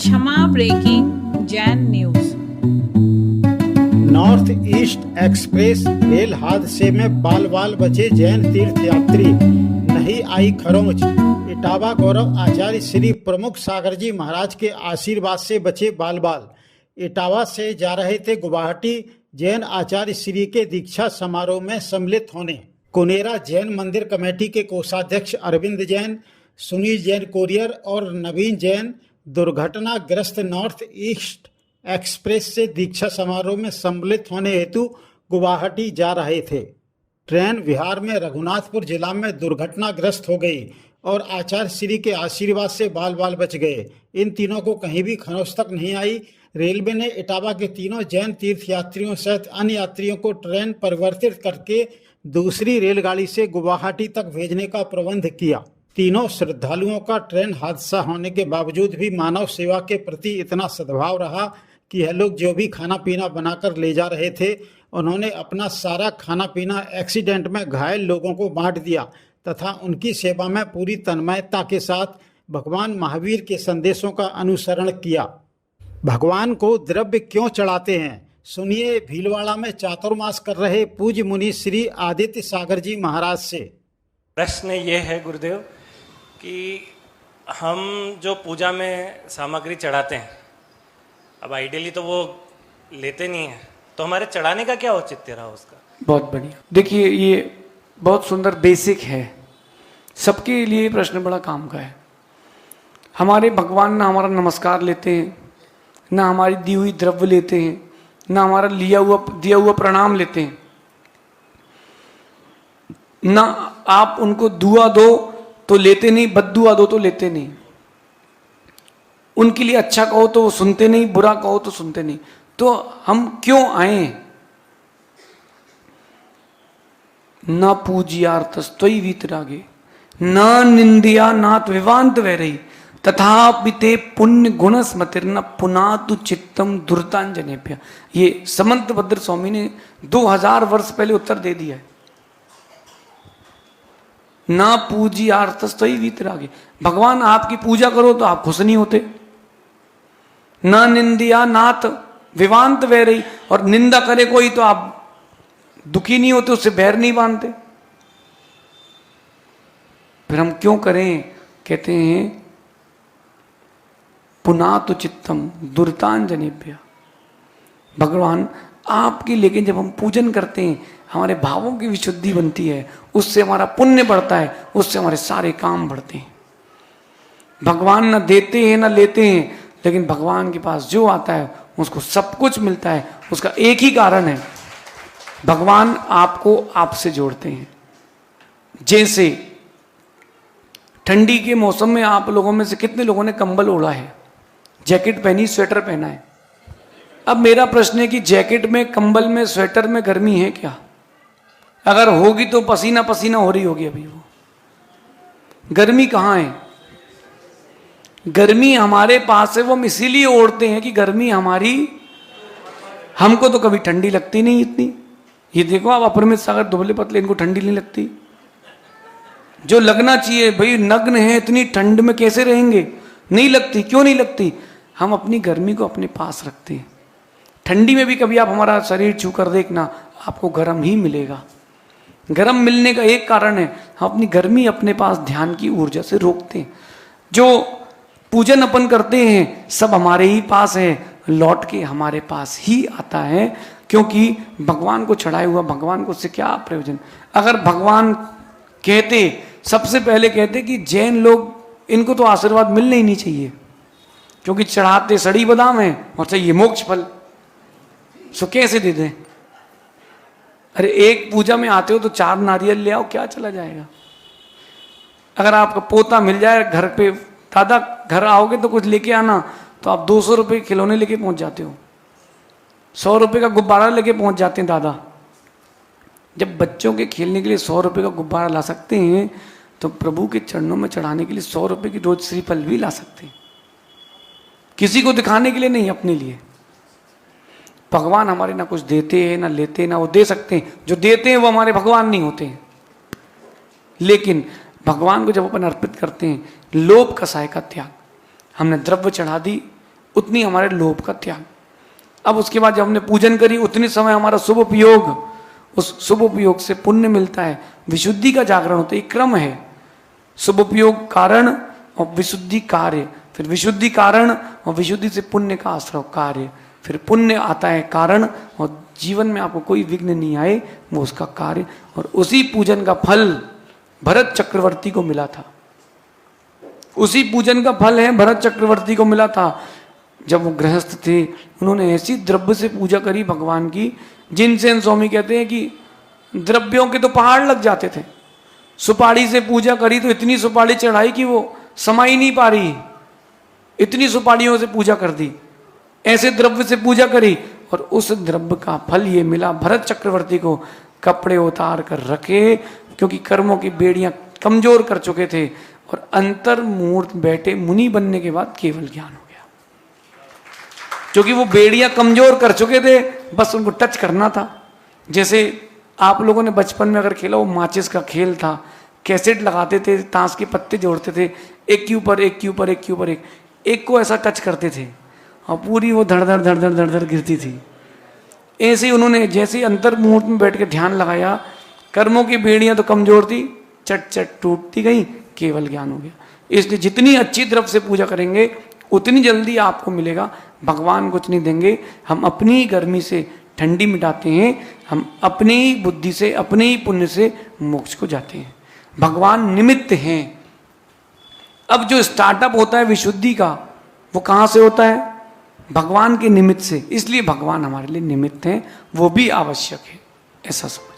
क्षमा ब्रेकिंग जैन news. North East Express rail हादसे में बाल बाल बचे जैन तीर्थयात्री, नहीं आई खरोंच। इटावा गौरव आचार्य श्री प्रमुख सागर जी महाराज के आशीर्वाद से बचे बाल बाल। इटावा से जा रहे थे गुवाहाटी जैन आचार्य श्री के दीक्षा समारोह में सम्मिलित होने। कुनेरा जैन मंदिर कमेटी के कोषाध्यक्ष अरविंद जैन, सुनील जैन कोरियर और नवीन जैन दुर्घटनाग्रस्त नॉर्थ ईस्ट एक्सप्रेस से दीक्षा समारोह में सम्मिलित होने हेतु गुवाहाटी जा रहे थे। ट्रेन बिहार में रघुनाथपुर जिला में दुर्घटनाग्रस्त हो गई और आचार्य श्री के आशीर्वाद से बाल बाल बच गए। इन तीनों को कहीं भी खरोंच तक नहीं आई। रेलवे ने इटावा के तीनों जैन तीर्थयात्रियों सहित अन्य यात्रियों को ट्रेन परिवर्तित करके दूसरी रेलगाड़ी से गुवाहाटी तक भेजने का प्रबंध किया। तीनों श्रद्धालुओं का ट्रेन हादसा होने के बावजूद भी मानव सेवा के प्रति इतना सद्भाव रहा कि यह लोग जो भी खाना पीना बनाकर ले जा रहे थे, उन्होंने अपना सारा खाना पीना एक्सीडेंट में घायल लोगों को बांट दिया तथा उनकी सेवा में पूरी तन्मयता के साथ भगवान महावीर के संदेशों का अनुसरण किया। भगवान को द्रव्य क्यों चढ़ाते हैं, सुनिए भीलवाड़ा में चातुर्मास कर रहे पूज्य मुनि श्री आदित्य सागर जी महाराज से। प्रश्न ये है गुरुदेव कि हम जो पूजा में सामग्री चढ़ाते हैं, अब आइडियली तो वो लेते नहीं है, तो हमारे चढ़ाने का क्या औचित्य रहा उसका? बहुत बढ़िया। देखिए, ये बहुत सुंदर बेसिक है, सबके लिए प्रश्न बड़ा काम का है। हमारे भगवान ना हमारा नमस्कार लेते हैं, ना हमारी दी हुई द्रव्य लेते हैं, ना हमारा दिया हुआ प्रणाम लेते हैं, ना आप उनको दुआ दो तो लेते नहीं, बद्दुआ दो तो लेते नहीं। उनके लिए अच्छा कहो तो वो सुनते नहीं, बुरा कहो तो सुनते नहीं। तो हम क्यों आए? न पूज्यार्थस्त्वयि वीतरागे न निंदिया नात विवांत वैरही तथापि ते पुण्य गुण स्मृतिर्न पुनातु चित्तम दुर्तांजनेभ्य। ये समंत भद्र स्वामी ने 2000 वर्ष पहले उत्तर दे दिया है। ना पूज्यार्थस्त्वयि वीतरागे, भगवान आपकी पूजा करो तो आप खुश नहीं होते। न निंदिया नात विवांत वैरही, और निंदा करे कोई तो आप दुखी नहीं होते, उससे बैर नहीं बांधते। फिर हम क्यों करें? कहते हैं पुनातु चित्तम दुर्तांजनेभ्य। भगवान आपकी, लेकिन जब हम पूजन करते हैं हमारे भावों की विशुद्धि बनती है, उससे हमारा पुण्य बढ़ता है, उससे हमारे सारे काम बढ़ते हैं। भगवान न देते हैं न लेते हैं, लेकिन भगवान के पास जो आता है उसको सब कुछ मिलता है। उसका एक ही कारण है, भगवान आपको आपसे जोड़ते हैं। जैसे ठंडी के मौसम में आप लोगों में से कितने लोगों ने कंबल ओढ़ा है, जैकेट पहनी, स्वेटर पहना है? अब मेरा प्रश्न है कि जैकेट में, कंबल में, स्वेटर में गर्मी है क्या? अगर होगी तो पसीना पसीना हो रही होगी अभी। वो गर्मी कहाँ है? गर्मी हमारे पास है, वो हम इसीलिए ओढ़ते हैं कि गर्मी हमारी, हमको तो कभी ठंडी लगती नहीं इतनी। ये देखो आप अपरमित सागर दुबले पतले, इनको ठंडी नहीं लगती। जो लगना चाहिए, भाई नग्न है, इतनी ठंड में कैसे रहेंगे? नहीं लगती। क्यों नहीं लगती? हम अपनी गर्मी को अपने पास रखते हैं। ठंडी में भी कभी आप हमारा शरीर छू कर देखना, आपको गर्म ही मिलेगा। गर्म मिलने का एक कारण है, हम अपनी गर्मी अपने पास ध्यान की ऊर्जा से रोकते हैं। जो पूजन अपन करते हैं सब हमारे ही पास है, लौट के हमारे पास ही आता है, क्योंकि भगवान को चढ़ाए हुआ भगवान को उससे क्या प्रयोजन? अगर भगवान कहते, सबसे पहले कहते कि जैन लोग, इनको तो आशीर्वाद मिलने ही नहीं चाहिए, क्योंकि चढ़ाते सड़ी बादाम है और चाहिए मोक्ष फल। सो कैसे दे दें? अरे एक पूजा में आते हो तो 4 नारियल ले आओ, क्या चला जाएगा? अगर आपका पोता मिल जाए घर पे, दादा घर आओगे तो कुछ लेके आना, तो आप 200 रुपये खिलौने लेके पहुंच जाते हो, 100 रुपये का गुब्बारा लेके पहुंच जाते हैं दादा। जब बच्चों के खेलने के लिए 100 रुपये का गुब्बारा ला सकते हैं, तो प्रभु के चरणों में चढ़ाने के लिए 100 रुपये की रोज श्रीफल भी ला सकते हैं। किसी को दिखाने के लिए नहीं, अपने लिए। भगवान हमारे ना कुछ देते हैं ना लेते हैं, ना वो दे सकते हैं। जो देते हैं वो हमारे भगवान नहीं होते हैं। लेकिन भगवान को जब अपन अर्पित करते हैं, लोभ कसाय का त्याग, हमने द्रव्य चढ़ा दी, उतनी हमारे लोभ का त्याग। अब उसके बाद जब हमने पूजन करी उतनी समय हमारा शुभ उपयोग, उस शुभ उपयोग से पुण्य मिलता है, विशुद्धि का जागरण होता है। एक क्रम है, शुभ उपयोग कारण और विशुद्धि कार्य, फिर विशुद्धि कारण और विशुद्धि से पुण्य का आश्रय कार्य, फिर पुण्य आता है कारण, और जीवन में आपको कोई विघ्न नहीं आए वो उसका कार्य। और उसी पूजन का फल भरत चक्रवर्ती को मिला था, उसी पूजन का फल है भरत चक्रवर्ती को मिला था। जब वो गृहस्थ थे उन्होंने ऐसी द्रव्य से पूजा करी भगवान की, जिनसेन स्वामी कहते हैं कि द्रव्यों के तो पहाड़ लग जाते थे। सुपारी से पूजा करी तो इतनी सुपारी चढ़ाई कि वो समा ही नहीं पा रही, इतनी सुपारियों से पूजा कर दी, ऐसे द्रव्य से पूजा करी। और उस द्रव्य का फल ये मिला भरत चक्रवर्ती को, कपड़े उतार कर रखे, क्योंकि कर्मों की बेड़ियां कमजोर कर चुके थे। और अंतर्मूर्त बैठे मुनि बनने के बाद केवल ज्ञान हो गया, क्योंकि वो बेड़ियां कमजोर कर चुके थे, बस उनको टच करना था। जैसे आप लोगों ने बचपन में अगर खेला, वो माचिस का खेल था, कैसेट लगाते थे, ताश के पत्ते जोड़ते थे, एक के ऊपर एक के ऊपर एक के ऊपर एक को ऐसा टच करते थे और पूरी वो धड़ धड़ धड़ धड़ धड़ धड़ गिरती थी। ऐसे ही उन्होंने जैसे अंतर्मुहूर्त में बैठ के ध्यान लगाया, कर्मों की बेड़ियां तो कमजोर थी, चट चट टूटती गई, केवल ज्ञान हो गया। इसलिए जितनी अच्छी तरफ से पूजा करेंगे उतनी जल्दी आपको मिलेगा। भगवान कुछ नहीं देंगे, हम अपनी गर्मी से ठंडी मिटाते हैं, हम अपनी ही बुद्धि से अपने ही पुण्य से मोक्ष को जाते हैं। भगवान निमित्त हैं। अब जो स्टार्टअप होता है विशुद्धि का, वो कहाँ से होता है? भगवान के निमित्त से। इसलिए भगवान हमारे लिए निमित्त हैं, वो भी आवश्यक है, ऐसा समझ।